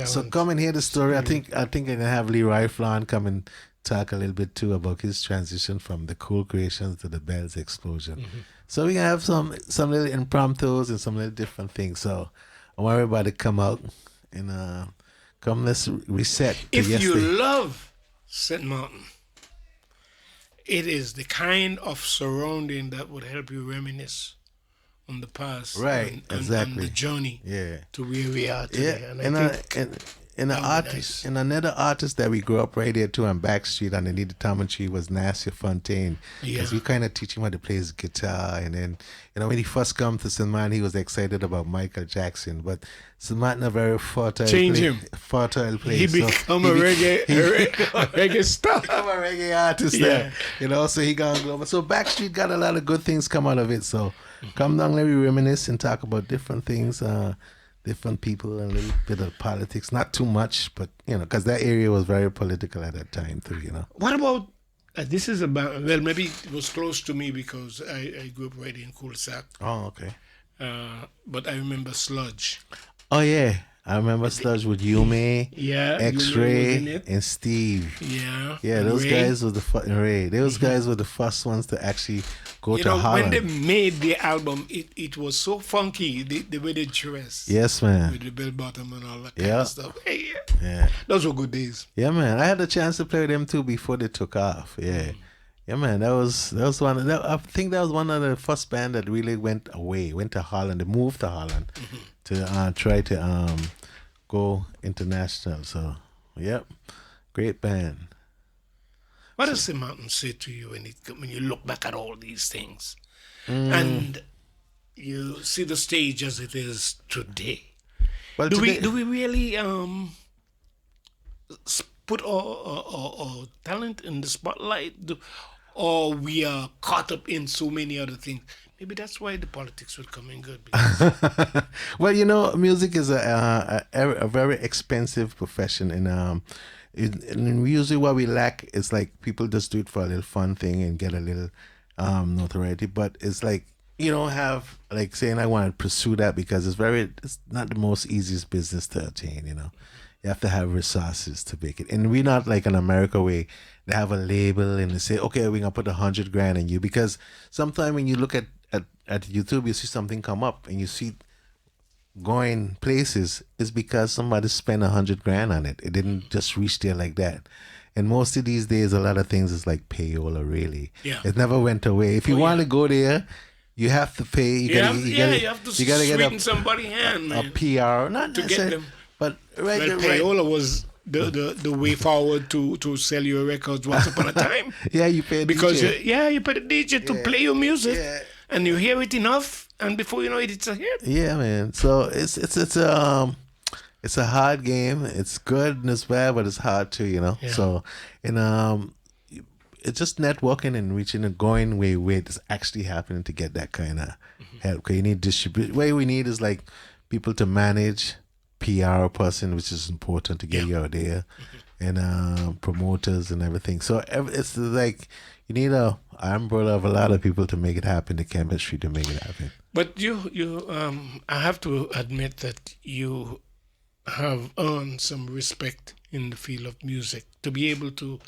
[SPEAKER 2] So
[SPEAKER 1] talent.
[SPEAKER 2] come and hear the story. I think I can have Leroy Flan come and talk a little bit too about his transition from the Cool Creations to the Bells explosion. So we can have some little impromptus and some little different things. So I want everybody to come out and come. Let's reset. to
[SPEAKER 1] If you
[SPEAKER 2] yesterday.
[SPEAKER 1] love St.Maarten, it is the kind of surrounding that would help you reminisce on the past,
[SPEAKER 2] Right,
[SPEAKER 1] and
[SPEAKER 2] exactly.
[SPEAKER 1] the journey
[SPEAKER 2] Yeah.
[SPEAKER 1] to where we are today.
[SPEAKER 2] Yeah,
[SPEAKER 1] And I think
[SPEAKER 2] and
[SPEAKER 1] that would be
[SPEAKER 2] artist
[SPEAKER 1] nice.
[SPEAKER 2] and another artist that we grew up right here too on Backstreet underneath the Tom and Tree was Nasir Fontaine. Because
[SPEAKER 1] Yeah.
[SPEAKER 2] we kind of teach him how to play his guitar, and then when he first come to St. Maarten, he was excited about Michael Jackson, but St. Maarten a very fertile place.
[SPEAKER 1] he become a reggae star.
[SPEAKER 2] I'm a reggae artist
[SPEAKER 1] Yeah.
[SPEAKER 2] there, so he gone global. So Backstreet got a lot of good things come out of it. So come down, let me reminisce and talk about different things, different people, and a little bit of politics. Not too much, but because that area was very political at that time too.
[SPEAKER 1] What about this is about, well, maybe it was close to me because I grew up right in Coolsack.
[SPEAKER 2] Oh, okay.
[SPEAKER 1] But I remember Sludge.
[SPEAKER 2] Oh yeah, I remember Sludge with Yume,
[SPEAKER 1] Yeah, Yume was in
[SPEAKER 2] X-Ray,
[SPEAKER 1] it.
[SPEAKER 2] and Steve.
[SPEAKER 1] Yeah.
[SPEAKER 2] Yeah,
[SPEAKER 1] and
[SPEAKER 2] those
[SPEAKER 1] Ray.
[SPEAKER 2] guys were the fucking Ray. Those guys were the first ones to actually go
[SPEAKER 1] You
[SPEAKER 2] to
[SPEAKER 1] know, when they
[SPEAKER 2] Holland.
[SPEAKER 1] made the album, it was so funky, the way they dressed.
[SPEAKER 2] Yes, man.
[SPEAKER 1] With the bell bottom and all that kind
[SPEAKER 2] Yeah.
[SPEAKER 1] of stuff. Hey,
[SPEAKER 2] Yeah.
[SPEAKER 1] those were good days.
[SPEAKER 2] Yeah, man. I had the chance to play with them too before they took off. Yeah. Yeah, man. That was one. I think that was one of the first band that really went to Holland. They moved to Holland to try to go international. So, yep, great band.
[SPEAKER 1] What does St.Maarten say to you when you look back at all these things and you see the stage as it is today?
[SPEAKER 2] Well,
[SPEAKER 1] Do
[SPEAKER 2] today,
[SPEAKER 1] we really put our talent in the spotlight, or we are caught up in so many other things? Maybe that's why the politics will come in good. Because
[SPEAKER 2] well, music is a very expensive profession, and usually what we lack is like people just do it for a little fun thing and get a little notoriety. But it's like you don't have like saying I want to pursue that because it's not the most easiest business to attain. You have to have resources to make it, and we're not like in America where they have a label and they say, okay, we're gonna put $100,000 in you, because sometimes when you look at YouTube, you see something come up and you see going places is because somebody spent $100,000 on it. It didn't just reach there like that. And most of these days, a lot of things is like payola, really.
[SPEAKER 1] Yeah.
[SPEAKER 2] It never went away. If you want to go there, you have to pay. You gotta
[SPEAKER 1] sweeten
[SPEAKER 2] get
[SPEAKER 1] somebody's hand,
[SPEAKER 2] a
[SPEAKER 1] man,
[SPEAKER 2] PR, not
[SPEAKER 1] to get
[SPEAKER 2] necessarily,
[SPEAKER 1] them.
[SPEAKER 2] but
[SPEAKER 1] Well, payola was the way forward to sell your records once upon a time.
[SPEAKER 2] Yeah, you pay a
[SPEAKER 1] Because
[SPEAKER 2] DJ.
[SPEAKER 1] you pay the DJ to play your music, and you hear it enough, and before you know it, it's a hit.
[SPEAKER 2] Yeah, man. So it's a hard game. It's good and it's bad, but it's hard too,
[SPEAKER 1] Yeah.
[SPEAKER 2] So it's just networking and reaching and going where it's actually happening to get that kind of help. Because you need distribute. What we need is like people to manage, PR person, which is important to get you out there, and promoters and everything. So it's like you need a umbrella of a lot of people to make it happen. The chemistry to make it happen.
[SPEAKER 1] But I have to admit that you have earned some respect in the field of music to be able to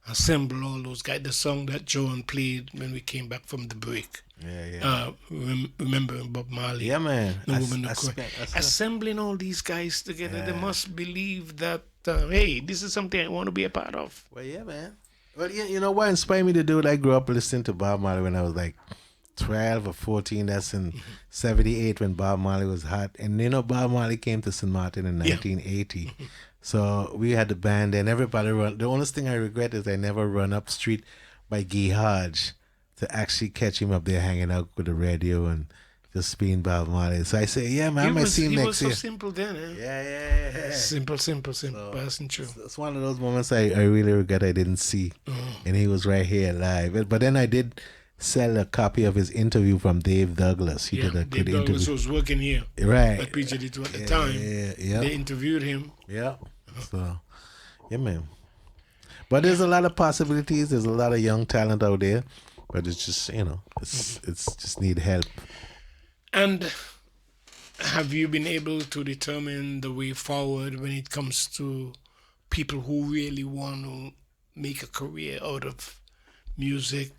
[SPEAKER 1] assemble all those guys. The song that Joan played when we came back from the break.
[SPEAKER 2] Yeah.
[SPEAKER 1] Remember Bob Marley?
[SPEAKER 2] Yeah, man.
[SPEAKER 1] No Woman No Cry. Assembling all these guys together, they must believe that hey, this is something I want to be a part of.
[SPEAKER 2] Well, yeah, man. Well, yeah, you know what inspired me to do it? I grew up listening to Bob Marley when I was like 12 or 14. That's in 78 when Bob Marley was hot. And Bob Marley came to St.Maarten in 1980. So we had the band and everybody run. The only thing I regret is I never run up street by Guy Hodge to actually catch him up there hanging out with the radio and just being Bob Marley. So I say, yeah, man, I might see him
[SPEAKER 1] He
[SPEAKER 2] next
[SPEAKER 1] was so
[SPEAKER 2] year.
[SPEAKER 1] simple then, eh?
[SPEAKER 2] Yeah.
[SPEAKER 1] Simple. That's true.
[SPEAKER 2] It's one of those moments I really regret I didn't see. And he was right here live. But then I did sell a copy of his interview from Dave Douglas. He did a good
[SPEAKER 1] Dave Douglas
[SPEAKER 2] interview.
[SPEAKER 1] was working here.
[SPEAKER 2] Right.
[SPEAKER 1] At PJ2 at the time.
[SPEAKER 2] Yeah.
[SPEAKER 1] They interviewed him.
[SPEAKER 2] Yeah. So, yeah, man. But there's a lot of possibilities. There's a lot of young talent out there. But it's just, it's just need help.
[SPEAKER 1] And have you been able to determine the way forward when it comes to people who really want to make a career out of music?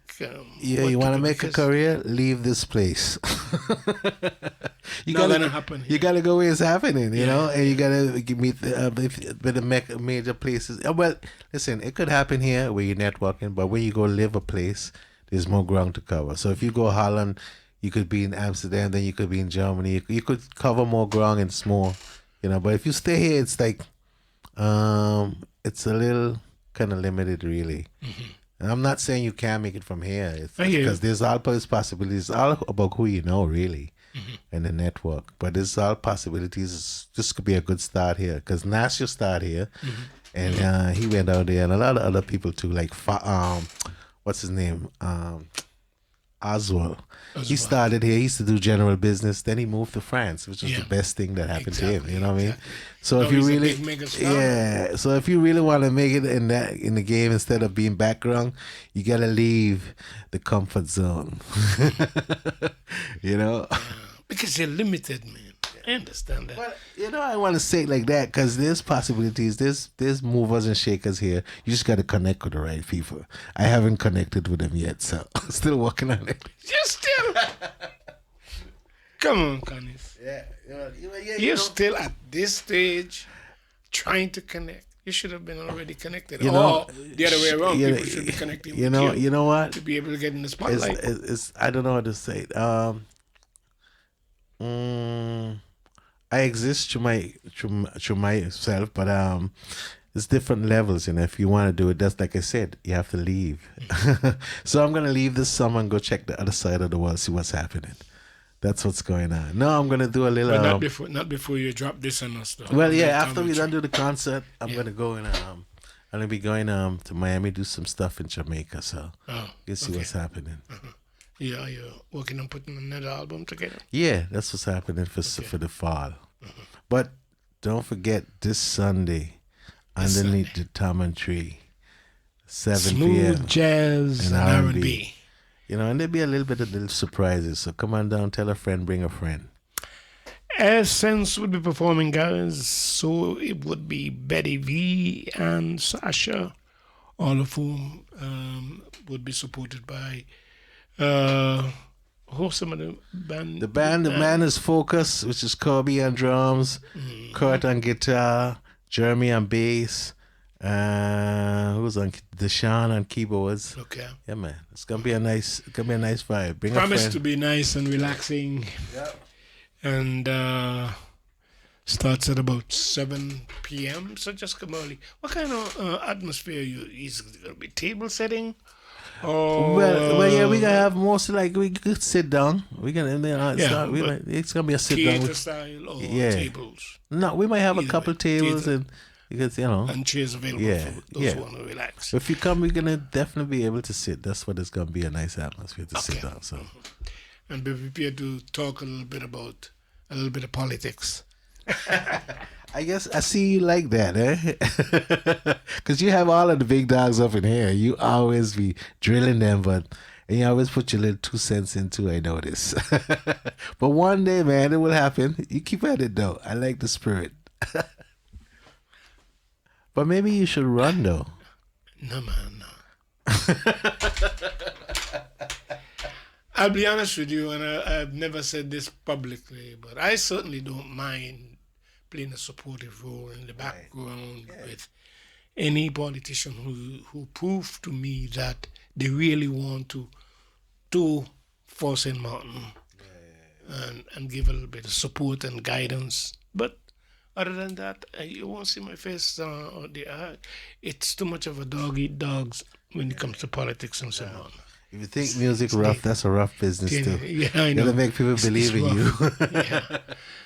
[SPEAKER 2] You want to make a career? Leave this place.
[SPEAKER 1] Not gonna happen.
[SPEAKER 2] You gotta go where it's happening, and you gotta meet with the major places. Well, listen, it could happen here where you're networking, but when you go live a place, there's more ground to cover. So if you go Holland, you could be in Amsterdam, then you could be in Germany. You could cover more ground and it's more, But if you stay here, it's like, it's a little kind of limited, really. And I'm not saying you can't make it from here. It's because there's all possibilities. It's all about who you know, really, and the network. But there's all possibilities. This could be a good start here because Nasir started here, and he went out there, and a lot of other people too, like what's his name, Oswald. He started here. He used to do general business. Then he moved to France, which was the best thing that happened to him. You know what I mean? So if you really, so if you really want to make it in the game instead of being background, you gotta leave the comfort zone.
[SPEAKER 1] because they're limited, man. I understand that.
[SPEAKER 2] But I want to say it like that because there's possibilities. There's movers and shakers here. You just got to connect with the right people. I haven't connected with them yet, so still working on it.
[SPEAKER 1] You still. Come on, Connis.
[SPEAKER 2] Yeah,
[SPEAKER 1] You're still at this stage trying to connect. You should have been already connected.
[SPEAKER 2] You
[SPEAKER 1] Or
[SPEAKER 2] know,
[SPEAKER 1] the other way around, people should be connecting with you.
[SPEAKER 2] You know what?
[SPEAKER 1] To be able to get in the spotlight.
[SPEAKER 2] It's I don't know how to say it. I exist through myself, but it's different levels. If you want to do it, that's like I said, you have to leave. So I'm gonna leave this summer and go check the other side of the world, see what's happening. That's what's going on. No, I'm gonna do a little.
[SPEAKER 1] But not before you drop this on us, though.
[SPEAKER 2] Well, yeah, after we done do the concert, I'm gonna go and I'm gonna be going to Miami, do some stuff in Jamaica. So you'll see what's happening.
[SPEAKER 1] Yeah, you're working on putting another album together.
[SPEAKER 2] Yeah, that's what's happening for the fall. But don't forget this Sunday, underneath the Tom tree, 7 p.m.
[SPEAKER 1] Smooth jazz and R&B.
[SPEAKER 2] And there'll be a little bit of little surprises. So come on down, tell a friend, bring a friend.
[SPEAKER 1] Essence would be performing, guys. So it would be Betty V and Sasha, all of whom would be supported by who's some of the band?
[SPEAKER 2] The band is Focus, which is Kobe on drums, Kurt on guitar, Jeremy on bass. Who's on Deshaun on keyboards?
[SPEAKER 1] Okay.
[SPEAKER 2] Yeah, man. It's gonna be a nice vibe. Bring
[SPEAKER 1] Promise
[SPEAKER 2] a friend.
[SPEAKER 1] to be nice and relaxing.
[SPEAKER 2] Yep.
[SPEAKER 1] And starts at about 7 p.m. So just come early. What kind of atmosphere is it gonna be? Table setting? Or,
[SPEAKER 2] Well, yeah, we gonna have mostly like we could sit down. We gonna it's gonna be a sit down
[SPEAKER 1] theater style or tables.
[SPEAKER 2] No, we might have
[SPEAKER 1] Either
[SPEAKER 2] a couple
[SPEAKER 1] way,
[SPEAKER 2] tables
[SPEAKER 1] theater.
[SPEAKER 2] and because and
[SPEAKER 1] chairs available for those who want to relax.
[SPEAKER 2] If you come, we're gonna definitely be able to sit. That's what it's gonna be, a nice atmosphere to sit down. So,
[SPEAKER 1] and be prepared to talk a little bit of politics.
[SPEAKER 2] I guess I see you like that, eh? Because you have all of the big dogs up in here. You always be drilling them, and you always put your little 2 cents into. I notice. But one day, man, it will happen. You keep at it though. I like the spirit. But maybe you should run though.
[SPEAKER 1] No, man, no. I'll be honest with you, and I've never said this publicly, but I certainly don't mind playing a supportive role in the background with any politician who prove to me that they really want to do for St.Maarten and give a little bit of support and guidance. But other than that, you won't see my face or it's too much of a dog eat dogs when it comes to politics and so on.
[SPEAKER 2] If you think music rough, that's a rough business too.
[SPEAKER 1] Yeah, I know.
[SPEAKER 2] You gotta make people believe in you.
[SPEAKER 1] Yeah.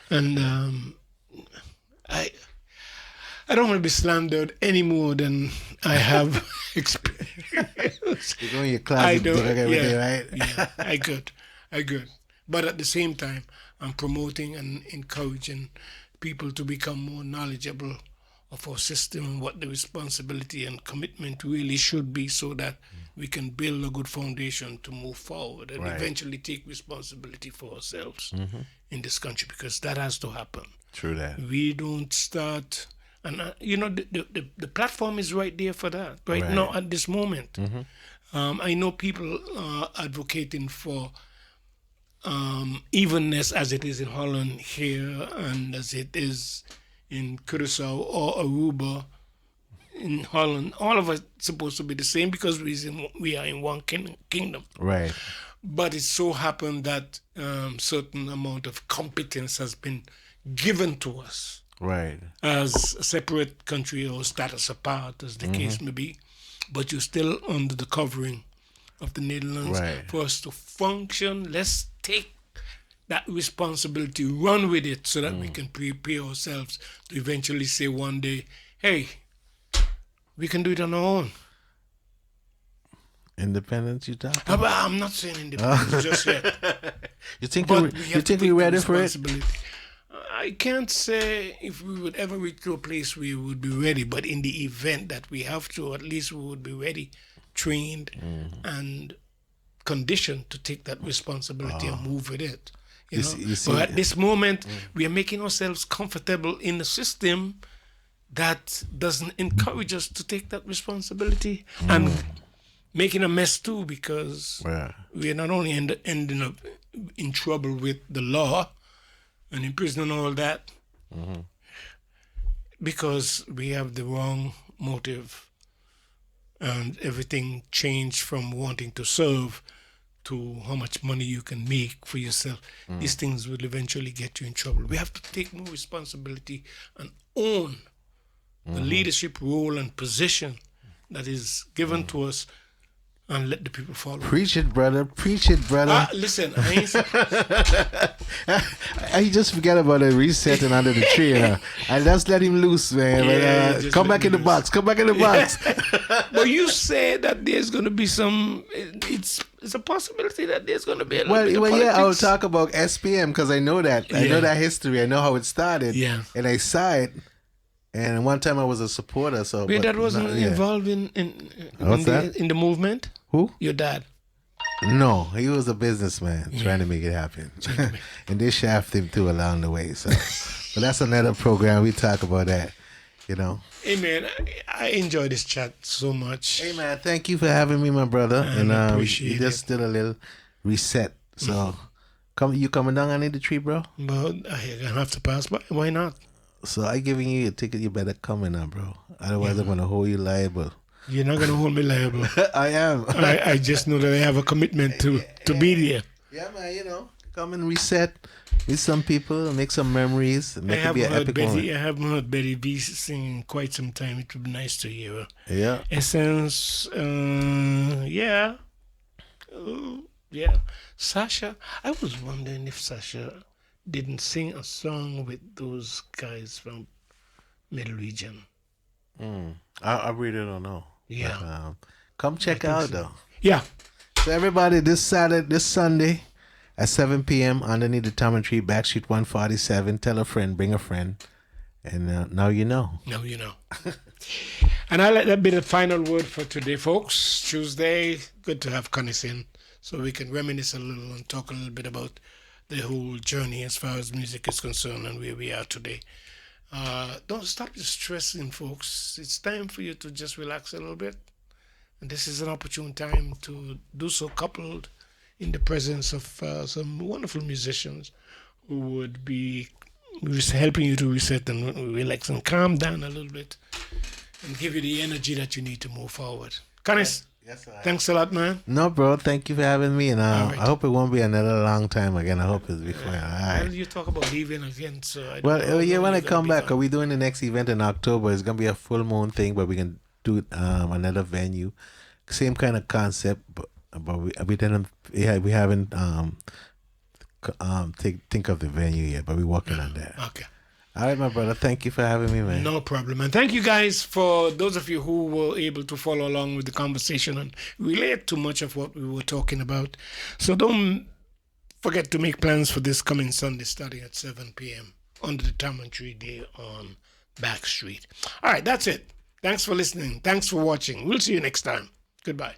[SPEAKER 1] And I don't want to be slandered any more than I have experienced.
[SPEAKER 2] You go in your closet, right?
[SPEAKER 1] Yeah, I could. But at the same time, I'm promoting and encouraging people to become more knowledgeable of our system and what the responsibility and commitment really should be, so that we can build a good foundation to move forward and eventually take responsibility for ourselves in this country, because that has to happen.
[SPEAKER 2] True that.
[SPEAKER 1] We don't start, and the platform is right there for that right now at this moment. I know people are advocating for evenness, as it is in Holland here and as it is in Curaçao or Aruba in Holland. All of us supposed to be the same because we are in one kingdom.
[SPEAKER 2] Right.
[SPEAKER 1] But it so happened that certain amount of competence has been given to us.
[SPEAKER 2] Right.
[SPEAKER 1] As a separate country or status apart, as the case may be. But you're still under the covering of the Netherlands.
[SPEAKER 2] Right.
[SPEAKER 1] For us to function, let's take that responsibility, run with it, so that we can prepare ourselves to eventually say one day, hey, we can do it on our own.
[SPEAKER 2] Independence, you talk?
[SPEAKER 1] I'm not saying independence just yet.
[SPEAKER 2] You think we're ready for it?
[SPEAKER 1] I can't say if we would ever reach to a place where we would be ready, but in the event that we have to, at least we would be ready, trained, and conditioned to take that responsibility and move with it. You
[SPEAKER 2] You
[SPEAKER 1] know?
[SPEAKER 2] see- you see-
[SPEAKER 1] but at this moment, we are making ourselves comfortable in a system that doesn't encourage us to take that responsibility and making a mess too, because
[SPEAKER 2] Yeah.
[SPEAKER 1] we are not only ending up in trouble with the law and in prison and all that, because we have the wrong motive, and everything changed from wanting to serve to how much money you can make for yourself. These things will eventually get you in trouble. We have to take more responsibility and own the leadership role and position that is given to us, and let the people follow.
[SPEAKER 2] Preach it, brother. Preach it, brother.
[SPEAKER 1] Listen, I ain't,
[SPEAKER 2] I just forget about the resetting under the tree. I just let him loose, man.
[SPEAKER 1] Yeah,
[SPEAKER 2] But,
[SPEAKER 1] just
[SPEAKER 2] come
[SPEAKER 1] let
[SPEAKER 2] back
[SPEAKER 1] him
[SPEAKER 2] in the
[SPEAKER 1] loose.
[SPEAKER 2] box. Come back in the box.
[SPEAKER 1] but you say that there's going to be some. It's a possibility that there's going to be a little bit of
[SPEAKER 2] Well, yeah, I'll
[SPEAKER 1] politics.
[SPEAKER 2] talk about SPM because I know that. I know
[SPEAKER 1] Yeah.
[SPEAKER 2] that history. I know how it started.
[SPEAKER 1] Yeah.
[SPEAKER 2] And I saw it. And one time I was a supporter. So,
[SPEAKER 1] Wait,
[SPEAKER 2] but
[SPEAKER 1] that wasn't
[SPEAKER 2] not- yeah.
[SPEAKER 1] involved in
[SPEAKER 2] What's that?
[SPEAKER 1] in the movement.
[SPEAKER 2] Who?
[SPEAKER 1] Your dad.
[SPEAKER 2] No, he was a businessman trying to make it happen. And they shafted him too along the way. So, but that's another program. We talk about that, you know.
[SPEAKER 1] Hey man, I enjoy this chat so much.
[SPEAKER 2] Hey man, thank you for having me, my brother. And
[SPEAKER 1] appreciate
[SPEAKER 2] you just did a little reset. So, you coming down under the tree, bro?
[SPEAKER 1] But I'm gonna have to pass by. Why not?
[SPEAKER 2] So I giving you a ticket. You better come in now, bro. Otherwise, I'm gonna hold you liable.
[SPEAKER 1] You're not gonna hold me liable.
[SPEAKER 2] I am.
[SPEAKER 1] I just know that I have a commitment to be there.
[SPEAKER 2] Yeah, man. You know, come and reset with some people, make some memories, and make it be an epic moment.
[SPEAKER 1] I haven't heard Betty B sing in quite some time. It would be nice to hear her.
[SPEAKER 2] Yeah.
[SPEAKER 1] Essence, yeah. Yeah. Sasha, I was wondering if Sasha didn't sing a song with those guys from Middle Region.
[SPEAKER 2] I really don't know.
[SPEAKER 1] Yeah.
[SPEAKER 2] But, come check out though.
[SPEAKER 1] Yeah.
[SPEAKER 2] So everybody, this Sunday at 7 p.m. underneath the Tom and Tree, Backstreet 147. Tell a friend, bring a friend, and now you know.
[SPEAKER 1] Now you know. And I'll let that be the final word for today, folks. Tuesday, good to have Connis in, so we can reminisce a little and talk a little bit about the whole journey as far as music is concerned and where we are today. Don't stop your stressing, folks. It's time for you to just relax a little bit. And this is an opportune time to do so, coupled in the presence of some wonderful musicians who would be helping you to reset and relax and calm down a little bit and give you the energy that you need to move forward. Connis,
[SPEAKER 2] Yes, sir.
[SPEAKER 1] thanks a lot, man.
[SPEAKER 2] No, bro. Thank you for having me, and
[SPEAKER 1] All right.
[SPEAKER 2] I hope it won't be another long time again. I hope it's before. All
[SPEAKER 1] Well,
[SPEAKER 2] right.
[SPEAKER 1] you talk about leaving again, so I don't
[SPEAKER 2] Well,
[SPEAKER 1] know
[SPEAKER 2] yeah,
[SPEAKER 1] how
[SPEAKER 2] when I
[SPEAKER 1] you're gonna
[SPEAKER 2] come
[SPEAKER 1] be
[SPEAKER 2] back,
[SPEAKER 1] back.
[SPEAKER 2] are we doing the next event in October? It's gonna be a full moon thing, but we can do another venue, same kind of concept, but we didn't, yeah, we haven't think of the venue yet, but we're working on that.
[SPEAKER 1] Okay.
[SPEAKER 2] All right, my brother. Thank you for having me, man.
[SPEAKER 1] No problem. And thank you guys for those of you who were able to follow along with the conversation and relate to much of what we were talking about. So don't forget to make plans for this coming Sunday starting at 7 p.m. under the Tom and Tree Day on Back Street. All right, that's it. Thanks for listening. Thanks for watching. We'll see you next time. Goodbye.